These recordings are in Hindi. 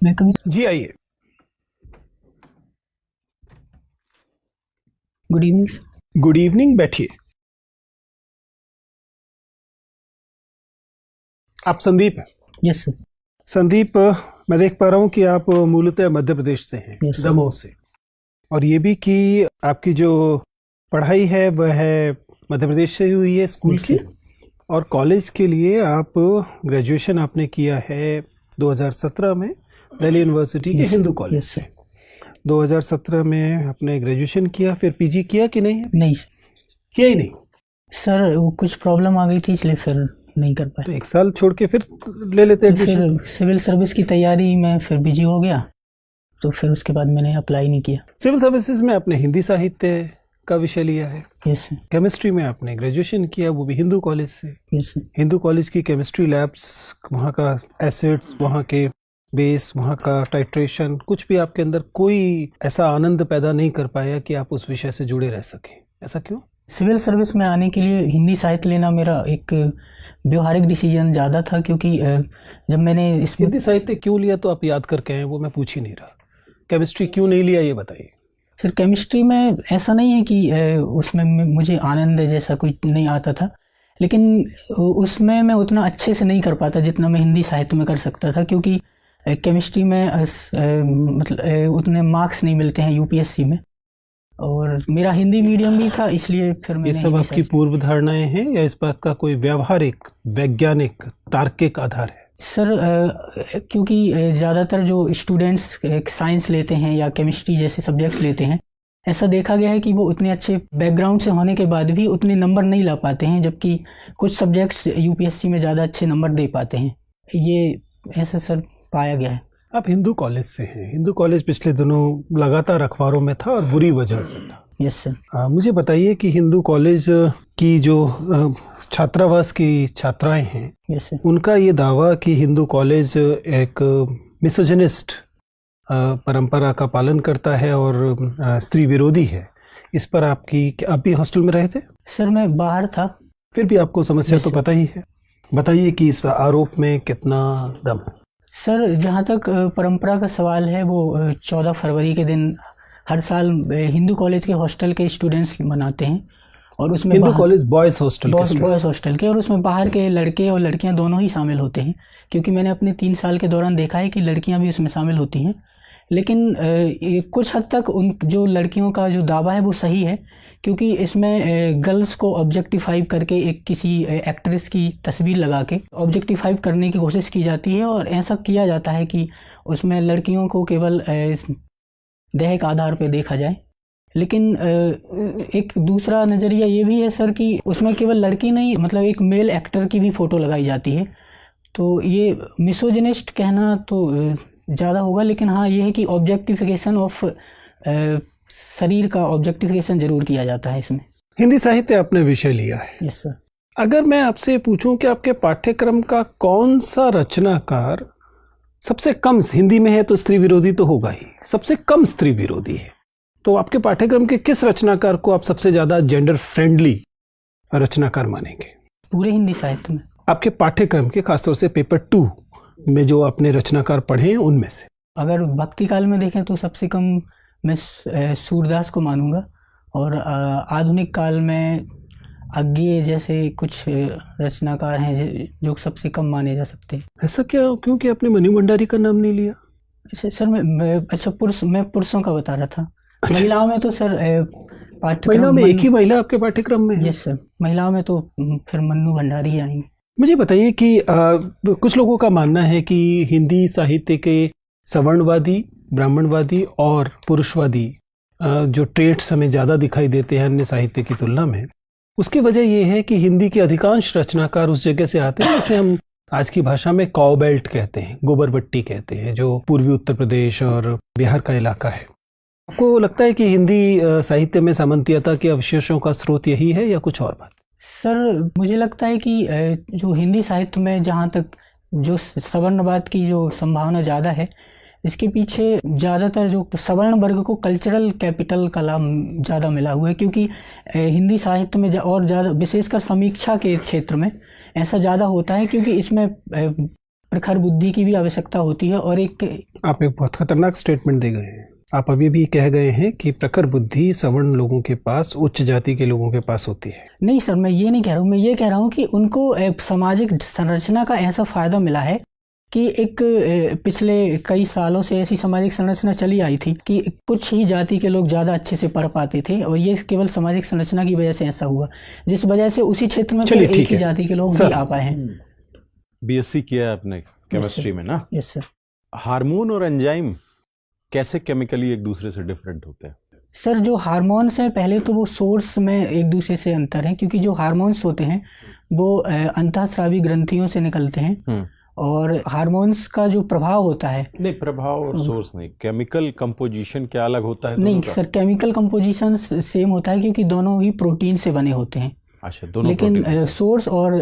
मैं कभी जी आइए। Good evening sir. Good evening, बैठिए। आप संदीप हैं? Yes sir. संदीप, मैं देख पा रहा हूँ कि आप मूलतः मध्य प्रदेश से हैं, Yes, sir. दमोह से, और ये भी कि आपकी जो पढ़ाई है वह है मध्य प्रदेश से ही हुई है स्कूल Yes, की, sir. और कॉलेज के लिए आप ग्रेजुएशन आपने किया है 2017 में दिल्ली यूनिवर्सिटी के Yes, Hindu sir. College Yes, से। sir. 2017 में आपने ग्रेजुएशन किया, फिर पीजी किया कि नहीं? नहीं सर। किया ही नहीं? सर वो कुछ प्रॉब्लम आ गई थी इसलिए फिर नहीं कर तो पाए। एक साल छोड़ के फिर ले लेते तो एडमिशन। फिर सिविल सर्विस की तैयारी में फिर बिजी हो गया, तो फिर उसके बाद मैंने अप्लाई नहीं किया। सिविल सर्विसेज में आपने हिंदी साहित्य का विषय लिया है। Yes sir. केमिस्ट्री में आपने ग्रेजुएशन किया, वो भी हिंदू कॉलेज से। Yes sir. हिंदू कॉलेज की केमिस्ट्री लैब्स, वहाँ का एसिड्स, वहाँ के बेस, वहाँ का टाइट्रेशन, कुछ भी आपके अंदर कोई ऐसा आनंद पैदा नहीं कर पाया कि आप उस विषय से जुड़े रह सकें। ऐसा क्यों? सिविल सर्विस में आने के लिए हिंदी साहित्य लेना मेरा एक व्यवहारिक डिसीजन ज़्यादा था, क्योंकि जब मैंने इसमें हिंदी साहित्य क्यों लिया तो आप याद करके आए, वो मैं पूछ ही नहीं रहा। केमिस्ट्री क्यों नहीं लिया, ये बताइए। सर केमिस्ट्री में ऐसा नहीं है कि उसमें मुझे आनंद जैसा कोई नहीं आता था, लेकिन उसमें मैं उतना अच्छे से नहीं कर पाता जितना मैं हिंदी साहित्य में कर सकता था, क्योंकि केमिस्ट्री में मतलब उतने मार्क्स नहीं मिलते हैं यूपीएससी में, और मेरा हिंदी मीडियम भी था, इसलिए फिर ये मैंने सब आपकी पूर्व धारणाएं हैं या इस बात का कोई व्यावहारिक, वैज्ञानिक, तार्किक आधार है? सर क्योंकि ज़्यादातर जो स्टूडेंट्स साइंस लेते हैं या केमिस्ट्री जैसे सब्जेक्ट्स लेते हैं, ऐसा देखा गया है कि वो उतने अच्छे बैकग्राउंड से होने के बाद भी उतने नंबर नहीं ला पाते हैं, जबकि कुछ सब्जेक्ट्स यूपीएससी में ज़्यादा अच्छे नंबर दे पाते हैं। ये ऐसा सर पाया गया है। आप हिंदू कॉलेज से हैं। हिंदू कॉलेज पिछले दिनों लगातार अखबारों में था और बुरी वजह से था। Yes sir. मुझे बताइए कि हिंदू कॉलेज की जो छात्रावास की छात्राएं हैं, यस सर। उनका ये दावा कि हिंदू कॉलेज एक मिसोजिनिस्ट परंपरा का पालन करता है और स्त्री विरोधी है, इस पर आपकी, आप भी हॉस्टल में रहे थे? सर मैं बाहर था। फिर भी आपको समस्या तो पता ही है। बताइए कि इस आरोप में कितना दम है। सर जहाँ तक परंपरा का सवाल है, वो 14 फरवरी के दिन हर साल हिंदू कॉलेज के हॉस्टल के स्टूडेंट्स मनाते हैं, और उसमें Hindu college boys hostel boys hostel के, और उसमें बाहर के लड़के और लड़कियां दोनों ही शामिल होते हैं, क्योंकि मैंने अपने 3 साल के दौरान देखा है कि लड़कियां भी उसमें शामिल होती हैं। लेकिन कुछ हद तक उन जो लड़कियों का जो दावा है वो सही है, क्योंकि इसमें गर्ल्स को ऑब्जेक्टिफाइव करके एक किसी एक्ट्रेस की तस्वीर लगा के ऑब्जेक्टिफाइव करने की कोशिश की जाती है, और ऐसा किया जाता है कि उसमें लड़कियों को केवल दैहिक आधार पर देखा जाए। लेकिन एक दूसरा नज़रिया ये भी है सर कि उसमें केवल लड़की नहीं, मतलब एक मेल एक्टर की भी फ़ोटो लगाई जाती है। तो ये मिसोजिनिस्ट कहना तो ज़्यादा होगा, लेकिन हाँ ये है कि ऑब्जेक्टिफिकेशन ऑफ शरीर का ऑब्जेक्टिफिकेशन जरूर किया जाता है इसमें। हिंदी साहित्य आपने विषय लिया है। Yes sir. अगर मैं आपसे पूछूं कि आपके पाठ्यक्रम का कौन सा रचनाकार सबसे कम, हिंदी में है तो स्त्री विरोधी तो होगा ही, सबसे कम स्त्री विरोधी है, तो आपके पाठ्यक्रम के किस रचनाकार को आप सबसे ज्यादा जेंडर फ्रेंडली रचनाकार मानेंगे? पूरे हिंदी साहित्य में आपके पाठ्यक्रम के, खासतौर से पेपर 2 में जो आपने रचनाकार पढ़े हैं उनमें से? अगर भक्ति काल में देखें तो सबसे कम मैं सूरदास को मानूंगा, और आधुनिक काल में अज्ञेय जैसे कुछ रचनाकार हैं जो सबसे कम माने जा सकते हैं। ऐसा क्या, क्योंकि आपने मनु भंडारी का नाम नहीं लिया? सर मैं पुरुषों का बता रहा था। महिलाओं में तो सर महिलाओं में एक ही महिला आपके पाठ्यक्रम में है? Yes sir. महिलाओं में तो फिर मन्नू भंडारी ही आएंगे। मुझे बताइए कि कुछ लोगों का मानना है कि हिंदी साहित्य के सवर्णवादी, ब्राह्मणवादी और पुरुषवादी जो ट्रेट्स हमें ज़्यादा दिखाई देते हैं अन्य साहित्य की तुलना में, उसकी वजह यह है कि हिंदी के अधिकांश रचनाकार उस जगह से आते हैं जिसे हम आज की भाषा में काउ बेल्ट कहते हैं, गोबरपट्टी कहते हैं, जो पूर्वी उत्तर प्रदेश और बिहार का इलाका है। आपको लगता है कि हिंदी साहित्य में सामंतीयता के अवशेषों का स्रोत यही है या कुछ और बात? सर मुझे लगता है कि जो हिंदी साहित्य में जहाँ तक जो सवर्णवाद की जो संभावना ज़्यादा है, इसके पीछे ज़्यादातर जो सवर्ण वर्ग को कल्चरल कैपिटल का लाभ ज़्यादा मिला हुआ है, क्योंकि हिंदी साहित्य में और ज़्यादा, विशेषकर समीक्षा के क्षेत्र में ऐसा ज़्यादा होता है, क्योंकि इसमें प्रखर बुद्धि की भी आवश्यकता होती है। और एक आप एक बहुत खतरनाक स्टेटमेंट दे गए हैं। आप अभी भी कह गए हैं कि प्रखर बुद्धि सवर्ण लोगों के पास, उच्च जाति के लोगों के पास होती है। नहीं सर, मैं ये नहीं कह रहा हूँ। मैं ये कह रहा हूँ कि उनको सामाजिक संरचना का ऐसा फायदा मिला है कि एक पिछले कई सालों से ऐसी सामाजिक संरचना चली आई थी कि कुछ ही जाति के लोग ज़्यादा अच्छे से पढ़ पाते थे, और ये केवल सामाजिक संरचना की वजह से ऐसा हुआ, जिस वजह से उसी क्षेत्र में एक ही जाति के लोग भी आ पाए हैं। बीएससी किया है आपने केमिस्ट्री में ना? Yes sir. हार्मोन और एंजाइम कैसे केमिकली एक दूसरे से डिफरेंट होते हैं? सर, जो हार्मोन्स हैं, पहले तो वो सोर्स में एक दूसरे से अंतर है, क्योंकि जो हार्मोन्स होते हैं वो अंतःस्रावी ग्रंथियों से निकलते हैं, और हार्मोन्स का जो प्रभाव होता है, नहीं प्रभाव और सोर्स नहीं, केमिकल कंपोजिशन क्या अलग होता है? नहीं सर, केमिकल कंपोजिशन सेम होता है, क्योंकि दोनों ही प्रोटीन से बने होते हैं। अच्छा, दोनों। लेकिन सोर्स और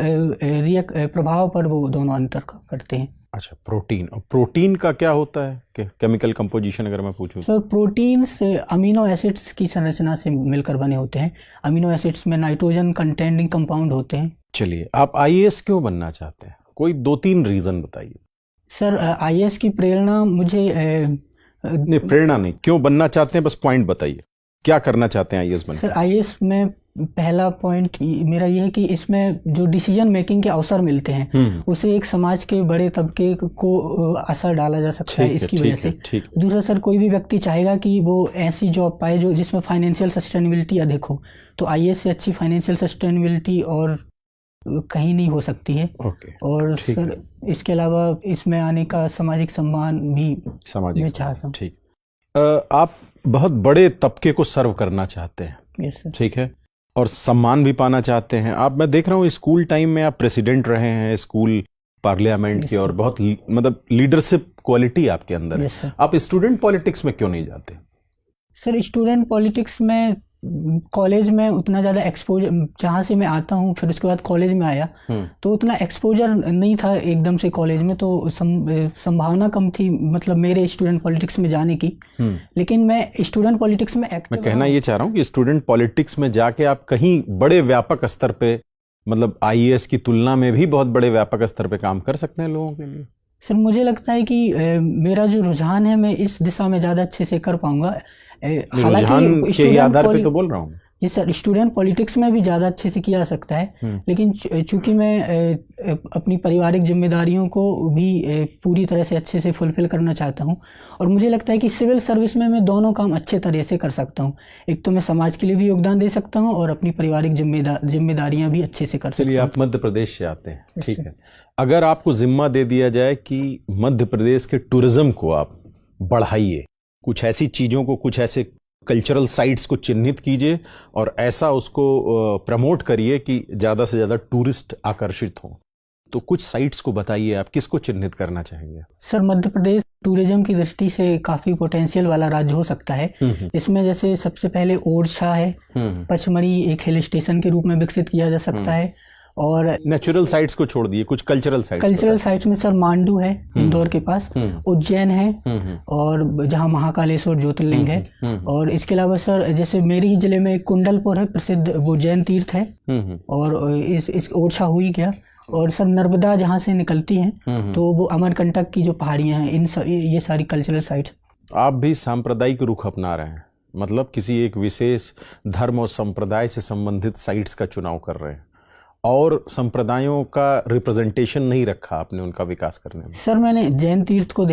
प्रभाव पर वो दोनों अंतर करते हैं। अच्छा, प्रोटीन। और प्रोटीन का क्या होता है केमिकल कंपोजिशन अगर मैं पूछूं? सर, प्रोटीन्स अमीनो एसिड्स की संरचना से मिलकर बने होते हैं। अमीनो एसिड्स में नाइट्रोजन कंटेनिंग कंपाउंड होते हैं। चलिए, आप आईएएस क्यों बनना चाहते हैं? कोई 2-3 रीजन बताइए। सर, आईएएस की प्रेरणा मुझे नहीं, प्रेरणा नहीं, क्यों बनना चाहते हैं, बस पॉइंट बताइए, क्या करना चाहते हैं आईएएस बनकर? सर, आईएएस में पहला पॉइंट मेरा ये है कि इसमें जो डिसीजन मेकिंग के अवसर मिलते हैं उसे एक समाज के बड़े तबके को असर डाला जा सकता है इसकी वजह से। दूसरा सर, कोई भी व्यक्ति चाहेगा कि वो ऐसी जॉब पाए जो जिसमें फाइनेंशियल सस्टेनेबिलिटी अधिक हो, तो आईएएस से अच्छी फाइनेंशियल सस्टेनेबिलिटी और कहीं नहीं हो सकती है। और सर, इसके अलावा इसमें आने का सामाजिक सम्मान भी मैं चाहता हूँ। ठीक, आप बहुत बड़े तबके को सर्व करना चाहते हैं। Yes sir. ठीक है, और सम्मान भी पाना चाहते हैं आप। मैं देख रहा हूँ स्कूल टाइम में आप प्रेसिडेंट रहे हैं स्कूल पार्लियामेंट के, और बहुत मतलब लीडरशिप क्वालिटी आपके अंदर है। आप स्टूडेंट पॉलिटिक्स में क्यों नहीं जाते? सर, स्टूडेंट पॉलिटिक्स में कॉलेज में उतना ज़्यादा एक्सपोजर, जहाँ से मैं आता हूँ फिर उसके बाद कॉलेज में आया तो उतना एक्सपोजर नहीं था एकदम से कॉलेज में, तो संभावना कम थी मतलब मेरे स्टूडेंट पॉलिटिक्स में जाने की। लेकिन मैं स्टूडेंट पॉलिटिक्स में एक्टिव, मैं कहना ये चाह रहा हूँ कि स्टूडेंट पॉलिटिक्स में जाके आप कहीं बड़े व्यापक स्तर पे, मतलब आईएएस की तुलना में भी बहुत बड़े व्यापक स्तर पे काम कर सकते हैं लोगों के लिए। सर, मुझे लगता है कि मेरा जो रुझान है मैं इस दिशा में ज़्यादा अच्छे से कर पाऊंगा। हालांकि के आधार पे तो बोल रहा हूँ। जी सर, स्टूडेंट पॉलिटिक्स में भी ज़्यादा अच्छे से किया जा सकता है, लेकिन चूंकि मैं अपनी पारिवारिक जिम्मेदारियों को भी पूरी तरह से अच्छे से फुलफिल करना चाहता हूं, और मुझे लगता है कि सिविल सर्विस में मैं दोनों काम अच्छे तरह से कर सकता हूं। एक तो मैं समाज के लिए भी योगदान दे सकता हूं और अपनी पारिवारिक जिम्मेदारियां भी अच्छे से कर सकता हूं। चलिए, आप मध्य प्रदेश से आते हैं, ठीक है। अगर आपको जिम्मा दे दिया जाए कि मध्य प्रदेश के टूरिज्म को आप बढ़ाइए, कुछ ऐसी चीज़ों को, कुछ ऐसे कल्चरल साइट्स को चिन्हित कीजिए और ऐसा उसको प्रमोट करिए कि ज़्यादा से ज़्यादा टूरिस्ट आकर्षित हों, तो कुछ साइट्स को बताइए, आप किसको चिन्हित करना चाहेंगे? सर, मध्य प्रदेश टूरिज्म की दृष्टि से काफ़ी पोटेंशियल वाला राज्य हो सकता है। इसमें जैसे सबसे पहले ओरछा है, पचमढ़ी एक हिल स्टेशन के रूप में विकसित किया जा सकता है, और नेचुरल साइट्स को छोड़ दिए, कुछ कल्चरल साइट्स में सर मांडू है इंदौर के पास, उज्जैन है, और जहाँ महाकालेश्वर ज्योतिर्लिंग है, और इसके अलावा सर जैसे मेरे ही जिले में कुंडलपुर है, प्रसिद्ध वो जैन तीर्थ है, और इस ओरछा हुई गया, और सर नर्मदा जहाँ से निकलती हैं तो वो अमरकंटक की जो पहाड़ियाँ हैं, ये सारी कल्चरल साइट्स। आप भी सांप्रदायिक रुख अपना रहे हैं, मतलब किसी एक विशेष धर्म और संप्रदाय से संबंधित साइट्स का चुनाव कर रहे हैं, और संप्रदायों का रिप्रेजेंटेशन नहीं रखा आपने उनका विकास करने में। सर, मैंने जैन तीर्थ को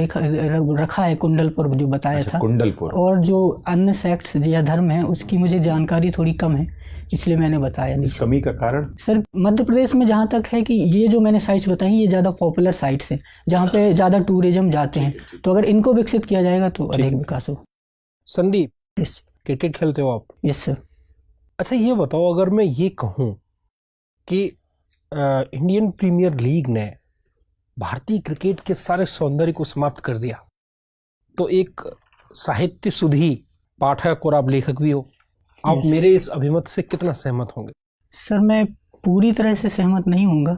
रखा है, कुंडलपुर जो बताया था, कुंडलपुर, और जो अन्य सेक्ट्स या धर्म है उसकी मुझे जानकारी थोड़ी कम है, इसलिए मैंने बताया नहीं। इस कमी का कारण सर मध्य प्रदेश में जहाँ तक है कि ये जो मैंने साइट्स बताई ये ज़्यादा पॉपुलर साइट्स हैं जहाँ पे ज़्यादा टूरिज्म जाते हैं, तो अगर इनको विकसित किया जाएगा तो अधिक विकास हो। संदीप, क्रिकेट खेलते हो आप? Yes sir. अच्छा, ये बताओ, अगर मैं ये कहूँ कि इंडियन प्रीमियर लीग ने भारतीय क्रिकेट के सारे सौंदर्य को समाप्त कर दिया, तो एक साहित्य सुधी पाठक और आप लेखक भी हो, आप मेरे इस अभिमत से कितना सहमत होंगे? सर, मैं पूरी तरह से सहमत नहीं होऊंगा,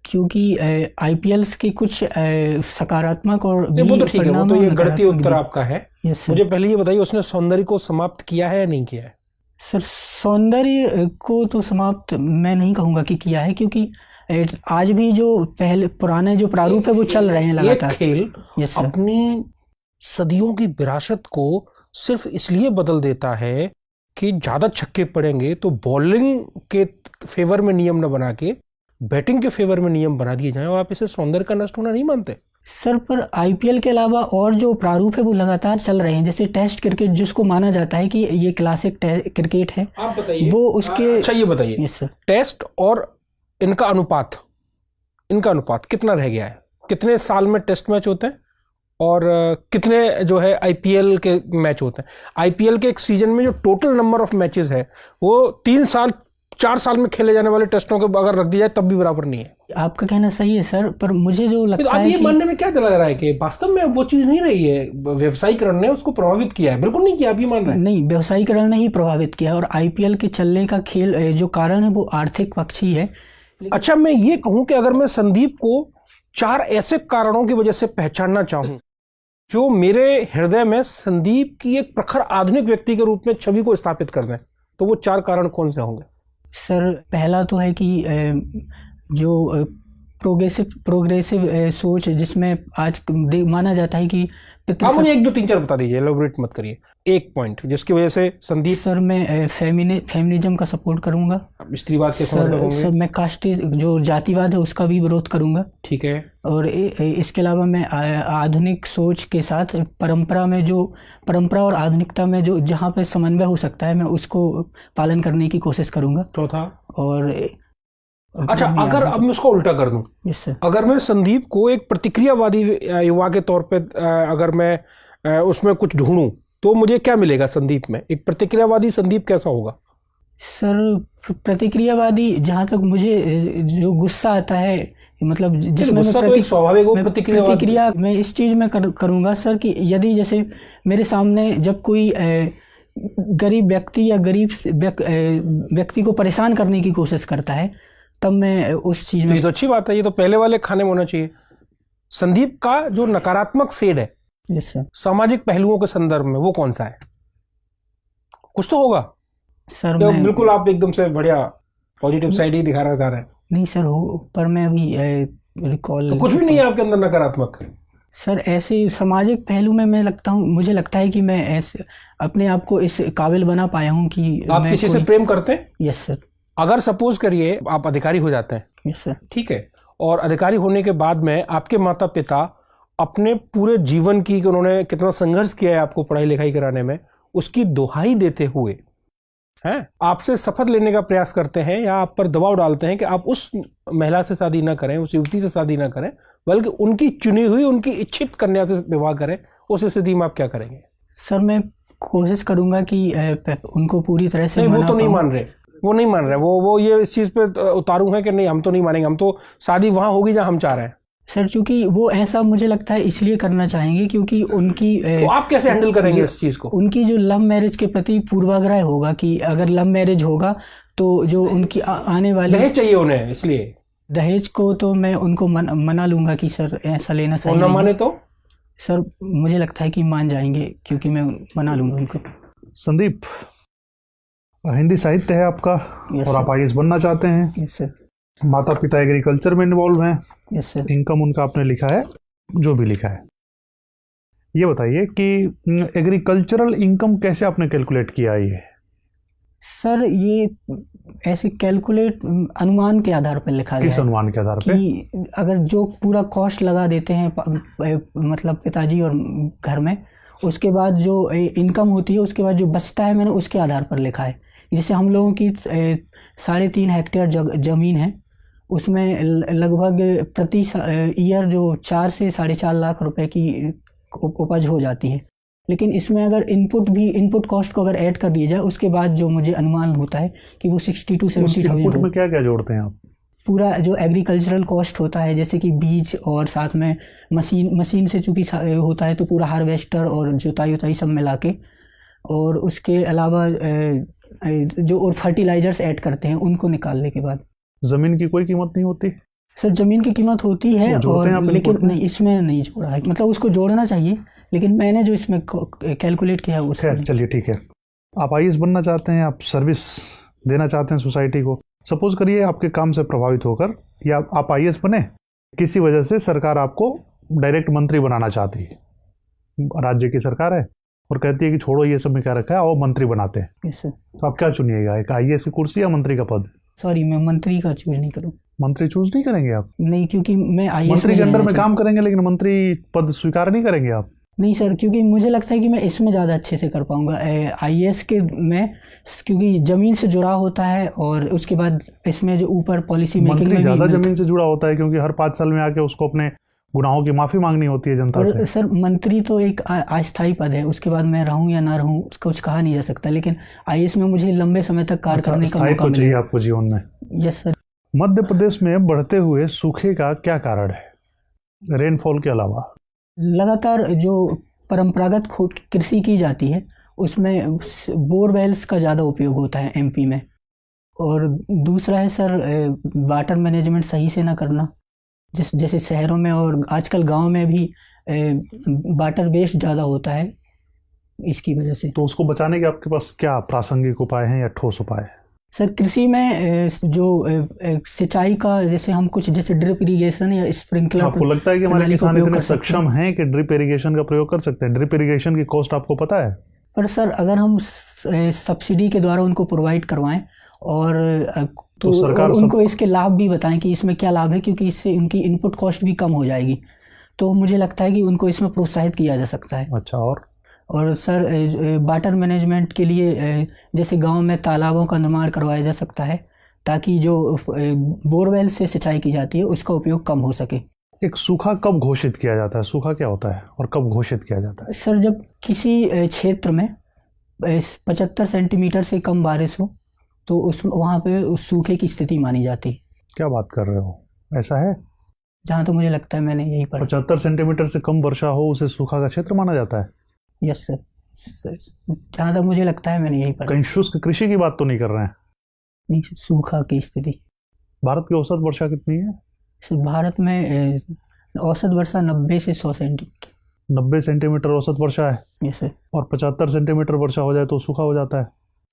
क्योंकि आईपीएल्स के कुछ सकारात्मक और वो तो ठीक है, वो तो ये गणितीय उत्तर आपका है। मुझे पहले ये बताइए, उसने सौंदर्य को समाप्त किया है या नहीं किया है? सर, सौंदर्य को तो समाप्त मैं नहीं कहूँगा कि किया है, क्योंकि आज भी जो पहले पुराने जो प्रारूप है वो चल रहे हैं लगातार। एक खेल यस सर। अपनी सदियों की विरासत को सिर्फ इसलिए बदल देता है कि ज्यादा छक्के पड़ेंगे तो बॉलिंग के फेवर में नियम न बना के बैटिंग के फेवर में नियम बना दिए जाएं, और आप इसे सौंदर्य का नष्ट होना नहीं मानते? सर पर आईपीएल के अलावा और जो प्रारूप है वो लगातार चल रहे हैं, जैसे टेस्ट क्रिकेट जिसको माना जाता है कि ये क्लासिक क्रिकेट है, आप बताइए वो उसके। अच्छा ये बताइए, यस सर। टेस्ट और इनका अनुपात कितना रह गया है? कितने साल में टेस्ट मैच होते हैं और कितने जो है आईपीएल के मैच होते हैं? आईपीएल के एक सीजन में जो टोटल नंबर ऑफ मैचेस है वो 3-4 साल में खेले जाने वाले टेस्टों के अगर रख दिया जाए तब भी बराबर नहीं है। आपका कहना सही है सर, पर मुझे जो लगता तो है ये मानने में क्या लग रहा है कि वास्तव में वो चीज नहीं रही है, व्यवसायीकरण ने उसको प्रभावित किया है? बिल्कुल नहीं किया, आप ये मान रहे हैं? नहीं, व्यवसायीकरण ने ही प्रभावित किया, और आईपीएल के चलने का खेल जो कारण है वो आर्थिक पक्ष ही है। अच्छा, मैं ये कहूं कि अगर मैं संदीप को 4 ऐसे कारणों की वजह से पहचानना चाहूं जो मेरे हृदय में संदीप की एक प्रखर आधुनिक व्यक्ति के रूप में छवि को स्थापित कर दें, तो वो 4 कारण कौन से होंगे? सर पहला तो है कि जो प्रोग्रेसिव सोच, जिसमें आज माना जाता है कि आप मुझे 1 2 3 4 बता दीजिए, एलोबरेट मत करिए। एक पॉइंट जिसकी वजह से संदीप। सर मैं फेमिनिज्म का सपोर्ट करूंगा। स्त्रीवाद के सर मैं कास्ट जो जातिवाद है उसका भी विरोध करूंगा। ठीक है। और इसके अलावा मैं आधुनिक सोच के साथ परंपरा और आधुनिकता में जो जहाँ पे समन्वय हो सकता है मैं उसको पालन करने की कोशिश करूंगा। चौथा। और अच्छा, अगर अब मैं उसको उल्टा कर दूं, यस सर, अगर मैं संदीप को एक प्रतिक्रियावादी युवा के तौर पे अगर मैं उसमें कुछ ढूंढूं तो मुझे क्या मिलेगा संदीप में? एक प्रतिक्रियावादी संदीप कैसा होगा? सर प्रतिक्रियावादी, जहाँ तक मुझे जो गुस्सा आता है, मतलब जिसमें प्रतिक्रिया मैं इस चीज में करूंगा सर कि यदि जैसे मेरे सामने जब कोई गरीब व्यक्ति या गरीब व्यक्ति को परेशान करने की कोशिश करता है तब मैं उस चीज में। ये तो अच्छी बात है, ये तो पहले वाले खाने में होना चाहिए। संदीप का जो नकारात्मक शेड है यस सर सामाजिक पहलुओं के संदर्भ में वो कौन सा है? कुछ तो होगा सर। मैं बिल्कुल आप एकदम से बढ़िया पॉजिटिव साइड ही दिखाना चाह रहे हैं। नहीं सर हो, पर मैं अभी रिकॉल तो कुछ भी नहीं है आपके अंदर नकारात्मक? सर ऐसे सामाजिक पहलू में मुझे लगता है कि मैं ऐसे अपने आप को इस काबिल बना पाया हूँ कि आप किसी से प्रेम करते हैं? Yes sir. अगर सपोज करिए आप अधिकारी हो जाते हैं, यस सर, ठीक है, और अधिकारी होने के बाद में आपके माता पिता अपने पूरे जीवन की कि उन्होंने कितना संघर्ष किया है आपको पढ़ाई लिखाई कराने में, उसकी दोहाई देते हुए हैं आपसे शपथ लेने का प्रयास करते हैं या आप पर दबाव डालते हैं कि आप उस महिला से शादी ना करें, उस युवती से शादी ना करें, बल्कि उनकी चुनी हुई उनकी इच्छित कन्या से विवाह करें, उस स्थिति में आप क्या करेंगे? सर मैं कोशिश करूंगा कि उनको पूरी तरह से वो तो नहीं मान रहे, वो ये इस चीज पे उतारू है कि नहीं हम तो नहीं मानेंगे, हम तो शादी वहां होगी जहां हम चाह रहे हैं। सर चूंकि वो ऐसा मुझे लगता है इसलिए करना चाहेंगे क्योंकि उनकी तो आप कैसे हैंडल करेंगे इस चीज को? उनकी जो लव मैरिज के प्रति पूर्वाग्रह होगा कि अगर लव मैरिज होगा तो जो उनकी आने वाली दहेज चाहिए उन्हें, इसलिए दहेज को तो मैं उनको मना लूंगा कि सर ऐसा लेना सही नहीं। माने तो सर मुझे लगता है कि मान जाएंगे क्योंकि मैं मना लूंगा उनको। संदीप, हिंदी साहित्य है आपका और आप आईएएस बनना चाहते हैं। Yes sir. माता पिता एग्रीकल्चर में इन्वॉल्व हैं। Yes sir. इनकम उनका आपने लिखा है, जो भी लिखा है। ये बताइए कि एग्रीकल्चरल इनकम कैसे आपने कैलकुलेट किया ये? सर ये ऐसे कैलकुलेट अनुमान के आधार पर लिखा गया है। किस अनुमान के आधार पे? कि अगर जो पूरा कॉस्ट लगा देते हैं मतलब पिताजी और घर में, उसके बाद जो इनकम होती है उसके बाद जो बचता है मैंने उसके आधार पर लिखा है। जैसे हम लोगों की 3.5 हेक्टेयर जमीन है, उसमें लगभग प्रति ईयर जो 4 से 4.5 लाख रुपए की उपज हो जाती है। लेकिन इसमें अगर इनपुट कॉस्ट को अगर ऐड कर दिया जाए उसके बाद जो मुझे अनुमान होता है कि वो 60 to 70,000। इनपुट में क्या क्या जोड़ते हैं आप? पूरा जो एग्रीकल्चरल कॉस्ट होता है जैसे कि बीज और साथ में मशीन से चूँकि होता है तो पूरा हार्वेस्टर और जुताई सब मिला के, और उसके अलावा जो और फर्टिलाइजर्स ऐड करते हैं उनको निकालने के बाद। जमीन की कोई कीमत नहीं होती? सर जमीन की कीमत होती है तो और लेकिन नहीं, इसमें नहीं जोड़ा है, मतलब उसको जोड़ना चाहिए, लेकिन मैंने जो इसमें कैलकुलेट किया है उसको। चलिए ठीक है, आप आईएएस बनना चाहते हैं, आप सर्विस देना चाहते हैं सोसाइटी को। सपोज करिए आपके काम से प्रभावित होकर या आप आईएएस बने, किसी वजह से सरकार आपको डायरेक्ट मंत्री बनाना चाहती है, राज्य की सरकार है और कहती है कि छोड़ो ये सब में क्या रखा है, और मंत्री बनाते हैं, यस सर। तो आप क्या चुनिएगा, एक आईएएस की कुर्सी या मंत्री का पद? सॉरी, मैं मंत्री का चूज नहीं करूँ। मंत्री चूज नहीं करेंगे आप? नहीं, क्योंकि मैं आईएएस मंत्री के अंडर में काम करेंगे लेकिन मंत्री पद स्वीकार नहीं करेंगे आप? नहीं सर, क्योंकि मुझे लगता है कि मैं इसमें ज़्यादा अच्छे से कर पाऊंगा आईएएस के में, क्योंकि ज़मीन से जुड़ा होता है और उसके बाद इसमें जो ऊपर पॉलिसी मेकिंग मंत्री में ज़्यादा भी जमीन से जुड़ा होता है, क्योंकि हर 5 साल में आके उसको अपने गुनाहों की माफ़ी मांगनी होती है जनता से। और सर मंत्री तो एक अस्थायी पद है, उसके बाद मैं रहूं या ना रहूं उसका कुछ कहा नहीं जा सकता, लेकिन आईएएस में मुझे लंबे समय तक कार्य करने का मौका तो चाहिए मिलेगा। आपको जीवन में। Yes sir. मध्य प्रदेश में बढ़ते हुए सूखे का क्या कारण है, रेनफॉल के अलावा? लगातार जो परंपरागत कृषि की जाती है उसमें बोरवेल्स का ज़्यादा उपयोग होता है एमपी में, और दूसरा है सर वाटर मैनेजमेंट सही से ना करना, जैसे शहरों में और आजकल गांव में भी वाटर वेस्ट ज़्यादा होता है इसकी वजह से। तो उसको बचाने के आपके पास क्या प्रासंगिक उपाय हैं या ठोस उपाय हैं? सर कृषि में जो सिंचाई का, जैसे हम कुछ जैसे ड्रिप इरिगेशन या स्प्रिंकलर, आपको लगता है कि हमारे किसान इतने सक्षम हैं कि ड्रिप इरिगेशन का प्रयोग कर सकते हैं? ड्रिप इरिगेशन की कॉस्ट आपको पता है? पर सर अगर हम सब्सिडी के द्वारा उनको प्रोवाइड करवाएं और तो सरकार उनको इसके लाभ भी बताएं कि इसमें क्या लाभ है, क्योंकि इससे उनकी इनपुट कॉस्ट भी कम हो जाएगी, तो मुझे लगता है कि उनको इसमें प्रोत्साहित किया जा सकता है। अच्छा, और सर वाटर मैनेजमेंट के लिए जैसे गांव में तालाबों का निर्माण करवाया जा सकता है, ताकि जो बोरवेल से सिंचाई की जाती है उसका उपयोग कम हो सके। एक सूखा कब घोषित किया जाता है, सूखा क्या होता है और कब घोषित किया जाता है? सर जब किसी क्षेत्र में 75 सेंटीमीटर से कम बारिश हो तो वहाँ पे उस सूखे की स्थिति मानी जाती है। क्या बात कर रहे हो, ऐसा है? जहाँ तो मुझे लगता है मैंने यही पढ़ा। 75 सेंटीमीटर से कम वर्षा हो उसे सूखा का क्षेत्र माना जाता है? यस सर, जहाँ तक मुझे लगता है मैंने यही पढ़ा। कहीं शुष्क कृषि की बात तो नहीं कर रहे हैं? नहीं, सूखा की स्थिति। भारत की औसत वर्षा कितनी है? सर भारत में औसत वर्षा 90 से 100 सेंटीमीटर। 90 सेंटीमीटर औसत वर्षा है? Yes sir. और 75 सेंटीमीटर वर्षा हो जाए तो सूखा हो जाता है?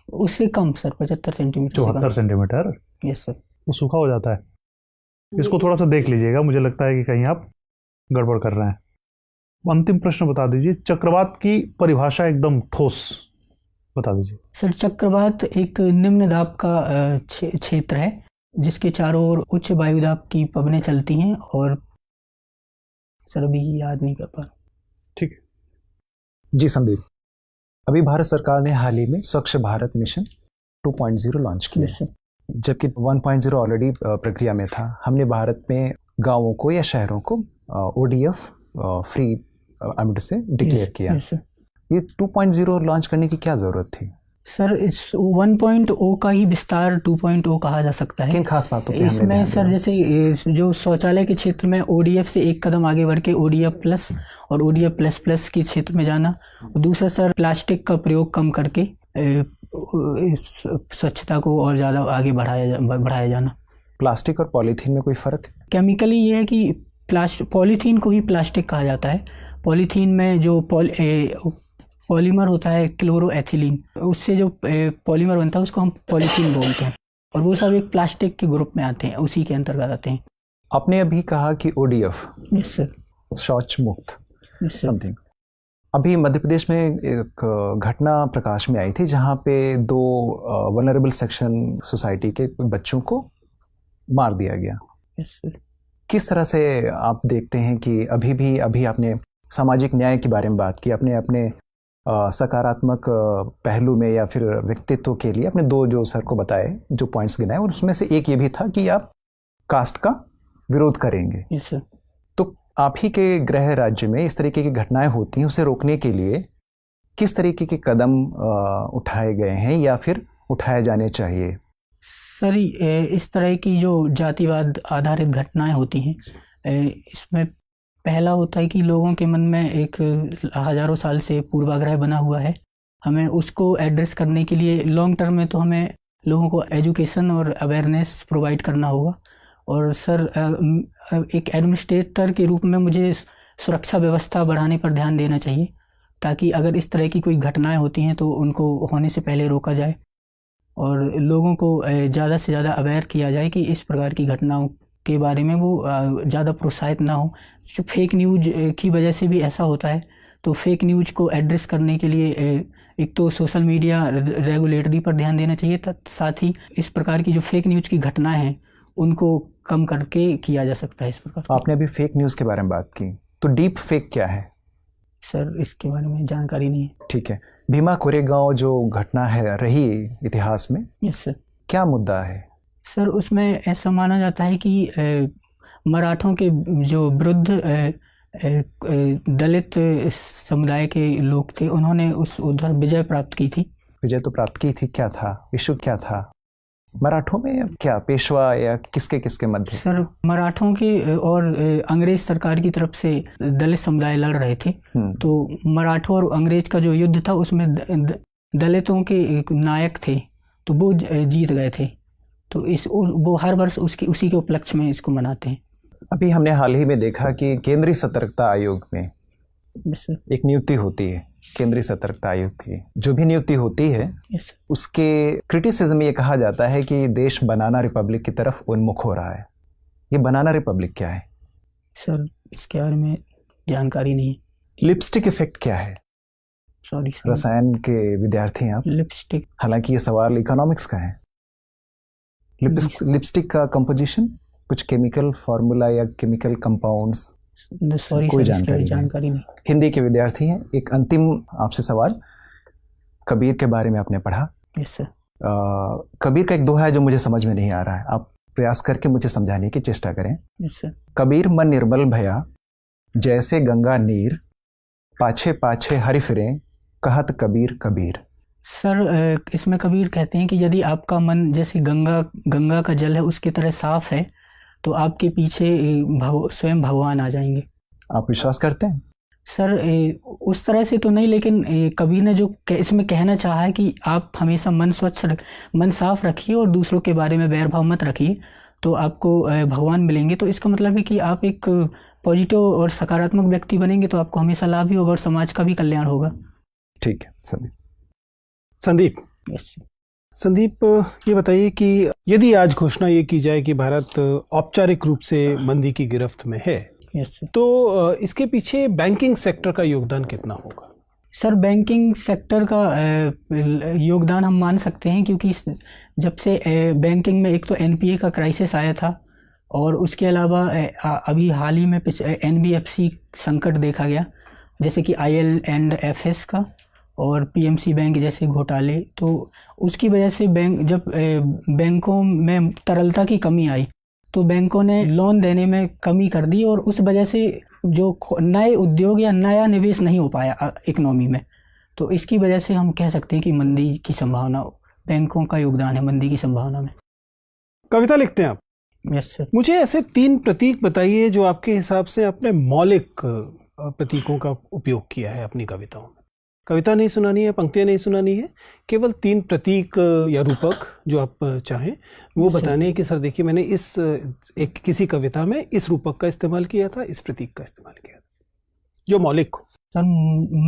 उससे कम sir, 75 centimetre. 74 centimetre? Yes sir. वो सूखा हो जाता है। इसको थोड़ा सा देख लीजिएगा, मुझे लगता है कि कहीं आप गड़बड़ कर रहे हैं। अंतिम प्रश्न बता दीजिए, चक्रवात की परिभाषा एकदम ठोस बता दीजिए। सर चक्रवात एक निम्न दाब का क्षेत्र है जिसके चारों ओर उच्च वायुदाब की पवनें चलती हैं, और सर अभी याद नहीं कर पा रहा। ठीक है जी संदीप, अभी भारत सरकार ने हाल ही में स्वच्छ भारत मिशन 2.0 लॉन्च किया है, जबकि 1.0 ऑलरेडी प्रक्रिया में था। हमने भारत में गांवों को या शहरों को ODF फ्री एमिट से डिक्लेयर किया। ये 2.0 लॉन्च करने की क्या जरूरत थी? सर इस 1.0 का ही विस्तार 2.0 कहा जा सकता है। किन खास बातों पे इसमें सर जैसे जो शौचालय के क्षेत्र में ODF से एक कदम आगे बढ़ के ODF प्लस और ODF प्लस प्लस के क्षेत्र में जाना। दूसरा सर प्लास्टिक का प्रयोग कम करके स्वच्छता को और ज़्यादा आगे बढ़ाया जाना। प्लास्टिक और पॉलीथीन में कोई फ़र्क है? केमिकली ये है कि पॉलीथीन को ही प्लास्टिक कहा जाता है। पॉलीथीन में जो पॉलीमर होता है क्लोरोएथिलीन, उससे जो पॉलीमर बनता है उसको हम पॉलीथीन बोलते हैं, और वो सब एक प्लास्टिक के ग्रुप में आते हैं, उसी के अंतर्गत आते हैं। आपने अभी कहा कि ODF, यस सर, शौच मुक्त समथिंग। अभी मध्य प्रदेश में एक घटना प्रकाश में आई थी जहाँ पे 2 वनरेबल सेक्शन सोसाइटी के बच्चों को मार दिया गया। Yes sir. किस तरह से आप देखते हैं कि अभी आपने सामाजिक न्याय के बारे में बात की, अपने सकारात्मक पहलू में या फिर व्यक्तित्व के लिए अपने 2 जो सर को बताए जो पॉइंट्स गिनाए, और उसमें से एक ये भी था कि आप कास्ट का विरोध करेंगे। Yes sir. तो आप ही के गृह राज्य में इस तरीके की घटनाएं होती हैं, उसे रोकने के लिए किस तरीके के कदम उठाए गए हैं या फिर उठाए जाने चाहिए? सर इस तरह की जो जातिवाद आधारित घटनाएं होती हैं, इसमें पहला होता है कि लोगों के मन में एक हज़ारों साल से पूर्वाग्रह बना हुआ है। हमें उसको एड्रेस करने के लिए लॉन्ग टर्म में तो हमें लोगों को एजुकेशन और अवेयरनेस प्रोवाइड करना होगा। और सर एक एडमिनिस्ट्रेटर के रूप में मुझे सुरक्षा व्यवस्था बढ़ाने पर ध्यान देना चाहिए, ताकि अगर इस तरह की कोई घटनाएं होती हैं तो उनको होने से पहले रोका जाए और लोगों को ज़्यादा से ज़्यादा अवेयर किया जाए कि इस प्रकार की घटनाओं के बारे में वो ज़्यादा प्रोत्साहित ना हो। जो फेक न्यूज की वजह से भी ऐसा होता है, तो फेक न्यूज को एड्रेस करने के लिए एक तो सोशल मीडिया रेगुलेटरी पर ध्यान देना चाहिए, साथ ही इस प्रकार की जो फेक न्यूज की घटनाएं हैं उनको कम करके किया जा सकता है इस प्रकार। आपने अभी फेक न्यूज़ के बारे में बात की, तो डीप फेक क्या है? सर इसके बारे में जानकारी नहीं है। ठीक है, भीमा कोरेगांव जो घटना है रही इतिहास में, यस सर। क्या मुद्दा है? सर उसमें ऐसा माना जाता है कि मराठों के जो विरुद्ध दलित समुदाय के लोग थे, उन्होंने उस उधर विजय प्राप्त की थी। विजय तो प्राप्त की थी, क्या था इशू, क्या था मराठों में, क्या पेशवा या किसके किसके मध्य? सर मराठों के और अंग्रेज सरकार की तरफ से दलित समुदाय लड़ रहे थे। तो मराठों और अंग्रेज का जो युद्ध था उसमें दलितों के एक नायक थे, तो वो जीत गए थे। तो वो हर वर्ष उसी के उपलक्ष्य में इसको मनाते हैं। अभी हमने हाल ही में देखा कि केंद्रीय सतर्कता आयोग में एक नियुक्ति होती है, केंद्रीय सतर्कता आयोग की जो भी नियुक्ति होती है, उसके क्रिटिसिज्म ये कहा जाता है कि देश बनाना रिपब्लिक की तरफ उन्मुख हो रहा है। ये बनाना रिपब्लिक क्या है? सर इसके बारे में जानकारी नहीं है। लिपस्टिक इफेक्ट क्या है? Sorry sir. रसायन के विद्यार्थी हैं आप। लिपस्टिक, हालांकि ये सवाल इकोनॉमिक्स का है। लिपस्टिक का कंपोजिशन, कुछ केमिकल फार्मूला या केमिकल कंपाउंड्स? सॉरी कोई सर, जानकारी नहीं। हिंदी के विद्यार्थी हैं। एक अंतिम आपसे सवाल, कबीर के बारे में आपने पढ़ा? Yes sir. कबीर का एक दोहा है जो मुझे समझ में नहीं आ रहा है, आप प्रयास करके मुझे समझाने की चेष्टा करें। Yes sir. कबीर मन निर्मल भया, जैसे गंगा नीर, पाछे पाछे हरि फिरें, कहत कबीर कबीर। सर इसमें कबीर कहते हैं कि यदि आपका मन जैसे गंगा का जल है उसकी तरह साफ है, तो आपके पीछे स्वयं भगवान आ जाएंगे। आप विश्वास करते हैं? सर उस तरह से तो नहीं, लेकिन कबीर ने जो इसमें कहना चाहा है कि आप हमेशा मन साफ रखिए और दूसरों के बारे में बैर भाव मत रखिए, तो आपको भगवान मिलेंगे। तो इसका मतलब है कि आप एक पॉजिटिव और सकारात्मक व्यक्ति बनेंगे तो आपको हमेशा लाभ ही होगा और समाज का भी कल्याण होगा। ठीक है संदीप। यस संदीप, ये बताइए कि यदि आज घोषणा ये की जाए कि भारत औपचारिक रूप से मंदी की गिरफ्त में है, तो इसके पीछे बैंकिंग सेक्टर का योगदान कितना होगा? सर बेंकिंग सेक्टर का योगदान हम मान सकते हैं, क्योंकि जब से बैंकिंग में एक तो एनपीए का क्राइसिस आया था और उसके अलावा अभी हाल ही में एनबीएफसी संकट देखा गया, जैसे कि IL&FS का और पीएमसी बैंक जैसे घोटाले, तो उसकी वजह से जब बैंकों में तरलता की कमी आई तो बैंकों ने लोन देने में कमी कर दी और उस वजह से जो नए उद्योग या नया निवेश नहीं हो पाया इकोनॉमी में। तो इसकी वजह से हम कह सकते हैं कि मंदी की संभावना, बैंकों का योगदान है मंदी की संभावना में। कविता लिखते हैं आप? Yes sir. मुझे ऐसे 3 प्रतीक बताइए जो आपके हिसाब से आपने मौलिक प्रतीकों का उपयोग किया है अपनी कविताओं में। कविता नहीं सुनानी है, पंक्तियां नहीं सुनानी है, केवल 3 प्रतीक या रूपक जो आप चाहें वो बताने हैं कि सर देखिए मैंने किसी कविता में इस रूपक का इस्तेमाल किया था, इस प्रतीक का इस्तेमाल किया था, जो मौलिक हो। सर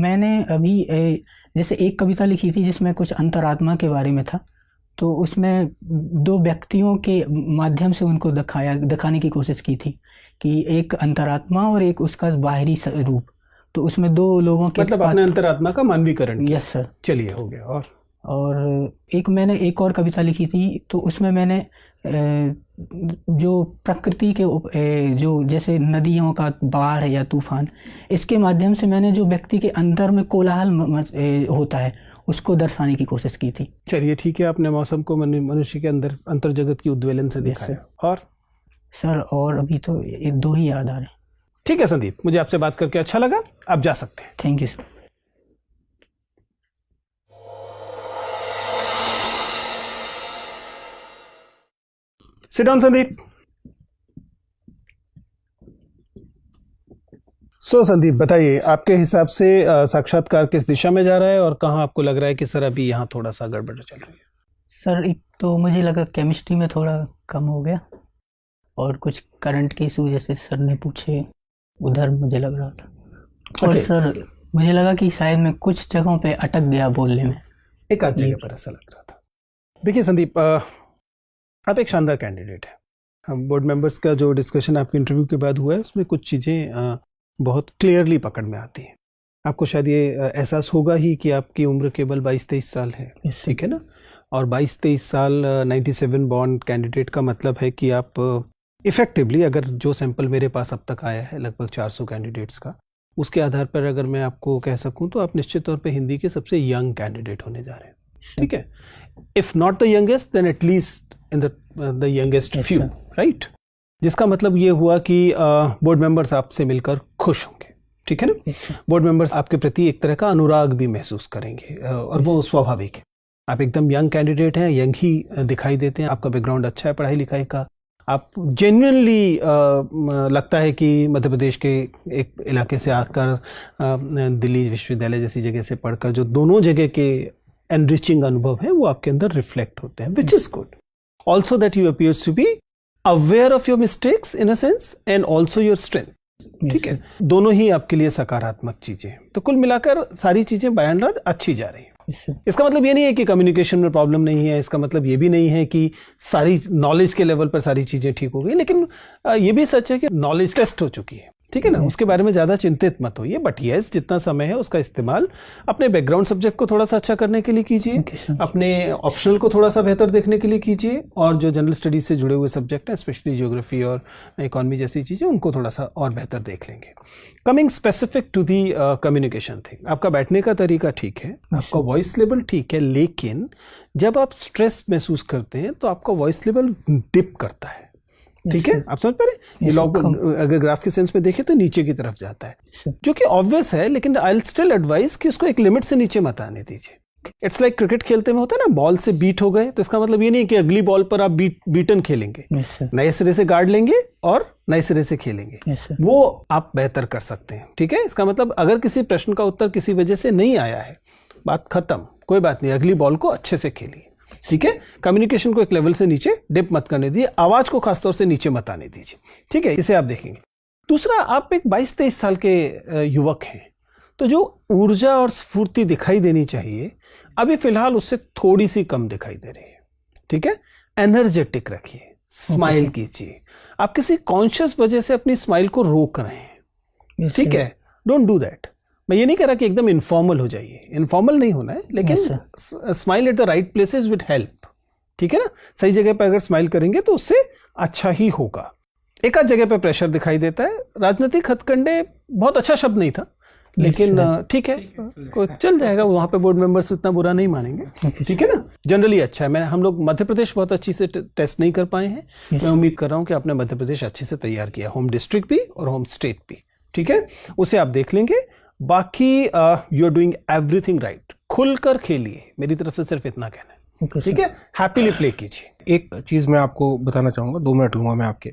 मैंने अभी जैसे एक कविता लिखी थी जिसमें कुछ अंतरात्मा के बारे में था, तो उसमें 2 व्यक्तियों के माध्यम से उनको दिखाने की कोशिश की थी कि एक अंतरात्मा और एक उसका बाहरी रूप। तो उसमें 2 लोगों के मतलब आपने अंतरात्मा का मानवीकरण किया। Yes sir. चलिए हो गया। और मैंने एक और कविता लिखी थी, तो उसमें मैंने जो प्रकृति के जो जैसे नदियों का बाढ़ या तूफान, इसके माध्यम से मैंने जो व्यक्ति के अंदर में कोलाहल होता है उसको दर्शाने की कोशिश की थी। चलिए ठीक है, आपने मौसम को मनुष्य के अंदर अंतर जगत की उद्वेलन से दिखाया। और सर और अभी तो ये 2 ही याद आ रहे हैं। ठीक है संदीप, मुझे आपसे बात करके अच्छा लगा, आप जा सकते हैं। Thank you sir. Sit down Sandeep. Sandeep बताइए, आपके हिसाब से साक्षात्कार किस दिशा में जा रहा है और कहाँ आपको लग रहा है कि सर अभी यहाँ थोड़ा सा गड़बड़ चल रही है? सर एक तो मुझे लगा केमिस्ट्री में थोड़ा कम हो गया और कुछ करंट के इशू जैसे सर ने पूछे उधर मुझे लग रहा था। और सर मुझे लगा कि शायद मैं कुछ जगहों पे अटक गया बोलने में, एक आध जगह पर ऐसा लग रहा था। देखिए संदीप, आप एक शानदार कैंडिडेट हैं, बोर्ड मेंबर्स का जो डिस्कशन आपके इंटरव्यू के बाद हुआ है उसमें कुछ चीज़ें बहुत क्लियरली पकड़ में आती हैं। आपको शायद ये एहसास होगा ही कि आपकी उम्र केवल 22-23 साल है, ठीक है ना। और 22-23 साल 97 बॉर्न कैंडिडेट का मतलब है कि आप इफ़ेक्टिवली, अगर जो सैंपल मेरे पास अब तक आया है लगभग 400 कैंडिडेट्स का, उसके आधार पर अगर मैं आपको कह सकूं तो आप निश्चित तौर पे हिंदी के सबसे यंग कैंडिडेट होने जा रहे हैं, ठीक है। If not the youngest then at least in the youngest few, right. जिसका मतलब ये हुआ कि बोर्ड मेंबर्स आपसे मिलकर खुश होंगे, ठीक है ना। बोर्ड मेंबर्स आपके प्रति एक तरह का अनुराग भी महसूस करेंगे और वो स्वाभाविक है। आप एकदम यंग कैंडिडेट हैं, यंग ही दिखाई देते हैं, आपका बैकग्राउंड अच्छा है पढ़ाई लिखाई का, आप जेन्युइनली लगता है कि मध्य प्रदेश के एक इलाके से आकर दिल्ली विश्वविद्यालय जैसी जगह से पढ़कर जो दोनों जगह के एनरिचिंग अनुभव है वो आपके अंदर रिफ्लेक्ट होते हैं, which is good. Also that you appears to be aware of your mistakes in a sense and also your strength, ठीक है। दोनों ही आपके लिए सकारात्मक चीजें हैं। तो कुल मिलाकर सारी चीजें बाय एंड लार्ज अच्छी जा रही हैं। इसका मतलब ये नहीं है कि कम्युनिकेशन में प्रॉब्लम नहीं है, इसका मतलब ये भी नहीं है कि सारी नॉलेज के लेवल पर सारी चीजें ठीक हो गई, लेकिन ये भी सच है कि नॉलेज टेस्ट हो चुकी है, ठीक है ना। उसके बारे में ज़्यादा चिंतित मत होइए, बट यस जितना समय है उसका इस्तेमाल अपने बैकग्राउंड सब्जेक्ट को थोड़ा सा अच्छा करने के लिए कीजिए, अपने ऑप्शनल को थोड़ा सा बेहतर देखने के लिए कीजिए, और जो जनरल स्टडीज से जुड़े हुए सब्जेक्ट हैं स्पेशली ज्योग्राफी और इकोनॉमी जैसी चीज़ें उनको थोड़ा सा और बेहतर देख लेंगे। Coming specific to the communication thing, आपका बैठने का तरीका ठीक है, आपका वॉइस लेवल ठीक है, लेकिन जब आप स्ट्रेस महसूस करते हैं तो आपका वॉइस लेवल डिप करता है, ठीक है। आप समझ पा रहे, ये लॉग अगर ग्राफ के सेंस में देखें तो नीचे की तरफ जाता है, जो कि ऑब्वियस है, लेकिन आई विल स्टिल एडवाइस कि उसको एक लिमिट से नीचे मत आने दीजिए। इट्स लाइक क्रिकेट खेलते में होता है ना, बॉल से बीट हो गए तो इसका मतलब ये नहीं कि अगली बॉल पर आप बीटन खेलेंगे, नए सिरे से गार्ड लेंगे और नए सिरे से खेलेंगे, वो आप बेहतर कर सकते हैं, ठीक है। इसका मतलब अगर किसी प्रश्न का उत्तर किसी वजह से नहीं आया है, बात खत्म, कोई बात नहीं, अगली बॉल को अच्छे से खेलिए, ठीक है। कम्युनिकेशन को एक लेवल से नीचे डिप मत करने दीजिए, आवाज को खासतौर से नीचे मत आने दीजिए, ठीक है। इसे आप देखेंगे। दूसरा, आप एक 22-23 साल के युवक हैं, तो जो ऊर्जा और स्फूर्ति दिखाई देनी चाहिए अभी फिलहाल उससे थोड़ी सी कम दिखाई दे रही है, ठीक है। एनर्जेटिक रखिए, स्माइल कीजिए। आप किसी कॉन्शियस वजह से अपनी स्माइल को रोक रहे हैं, ठीक है, डोंट डू दैट। मैं ये नहीं कह रहा कि एकदम इनफॉर्मल हो जाइए, इनफॉर्मल नहीं होना है, लेकिन smile at the right places with help, ठीक है ना। सही जगह पर अगर स्माइल करेंगे तो उससे अच्छा ही होगा। एक आध जगह पे प्रेशर दिखाई देता है, राजनीतिक हथकंडे बहुत अच्छा शब्द नहीं था, लेकिन ठीक है, चल जाएगा, वहाँ पे बोर्ड मेंबर्स इतना बुरा नहीं मानेंगे, ठीक है ना। जनरली अच्छा है। हम लोग मध्य प्रदेश बहुत अच्छी से टेस्ट नहीं कर पाए हैं, मैं उम्मीद कर रहा हूँ कि आपने मध्य प्रदेश अच्छे से तैयार किया, होम डिस्ट्रिक्ट भी और होम स्टेट भी, ठीक है, उसे आप देख लेंगे। बाकी you are doing everything right, खुलकर खेलिए, मेरी तरफ से सिर्फ इतना कहना है, ठीक है। हैप्पीली प्ले कीजिए। एक चीज़ मैं आपको बताना चाहूँगा, 2 मिनट लूँगा मैं आपके।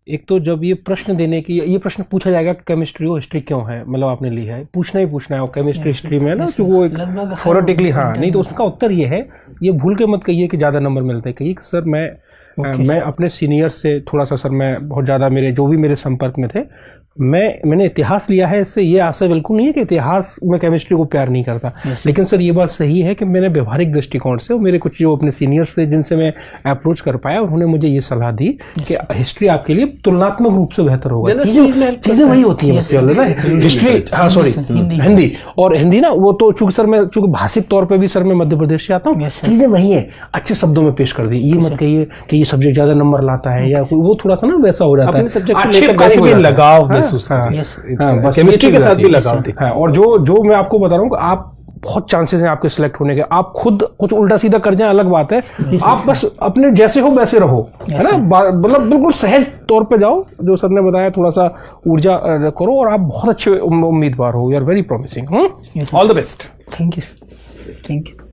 एक तो जब ये प्रश्न देने की, ये प्रश्न पूछा जाएगा कि केमिस्ट्री और हिस्ट्री क्यों है, मतलब आपने ली है, पूछना ही पूछना है, और केमिस्ट्री हिस्ट्री में ना, तो वो एक थ्योरेटिकली, हाँ, नहीं तो उसका उत्तर ये है, ये भूल के मत कहिए कि ज़्यादा नंबर मिलते हैं, कहिए कि सर मैं अपने सीनियर से थोड़ा सा, सर मैं बहुत ज़्यादा, मेरे जो भी मेरे संपर्क में थे, मैंने इतिहास लिया है, इससे ये आशा बिल्कुल नहीं है कि इतिहास में केमिस्ट्री को प्यार नहीं करता, लेकिन सर ये बात सही है कि मैंने व्यवहारिक दृष्टिकोण से, मेरे कुछ जो अपने सीनियर्स थे जिनसे मैं अप्रोच कर पाया, उन्होंने मुझे ये सलाह दी कि हिस्ट्री आपके लिए तुलनात्मक रूप से बेहतर होगा। चीजें वही होती है हिस्ट्री, हाँ सॉरी हिंदी, और हिंदी ना, वो तो चूंकि सर मैं भाषिक तौर पर भी सर मैं मध्य प्रदेश से आता हूँ, चीजें वही है, अच्छे शब्दों में पेश कर दी। ये मत कहिए कि ये सब्जेक्ट ज्यादा नंबर लाता है, या वो थोड़ा सा ना वैसा हो जाता है, लगाव केमिस्ट्री के साथ भी लगाव दिखा है। और जो मैं आपको बता रहा हूँ कि आप बहुत चांसेस हैं आपके सिलेक्ट होने के, आप खुद कुछ उल्टा सीधा कर जाए अलग बात है, आप बस अपने जैसे हो वैसे रहो, है ना, मतलब बिल्कुल सहज तौर पे जाओ, जो सर ने बताया, थोड़ा सा ऊर्जा करो, और आप बहुत अच्छे उम्मीदवार हो, you are very promising. All the best. Thank you.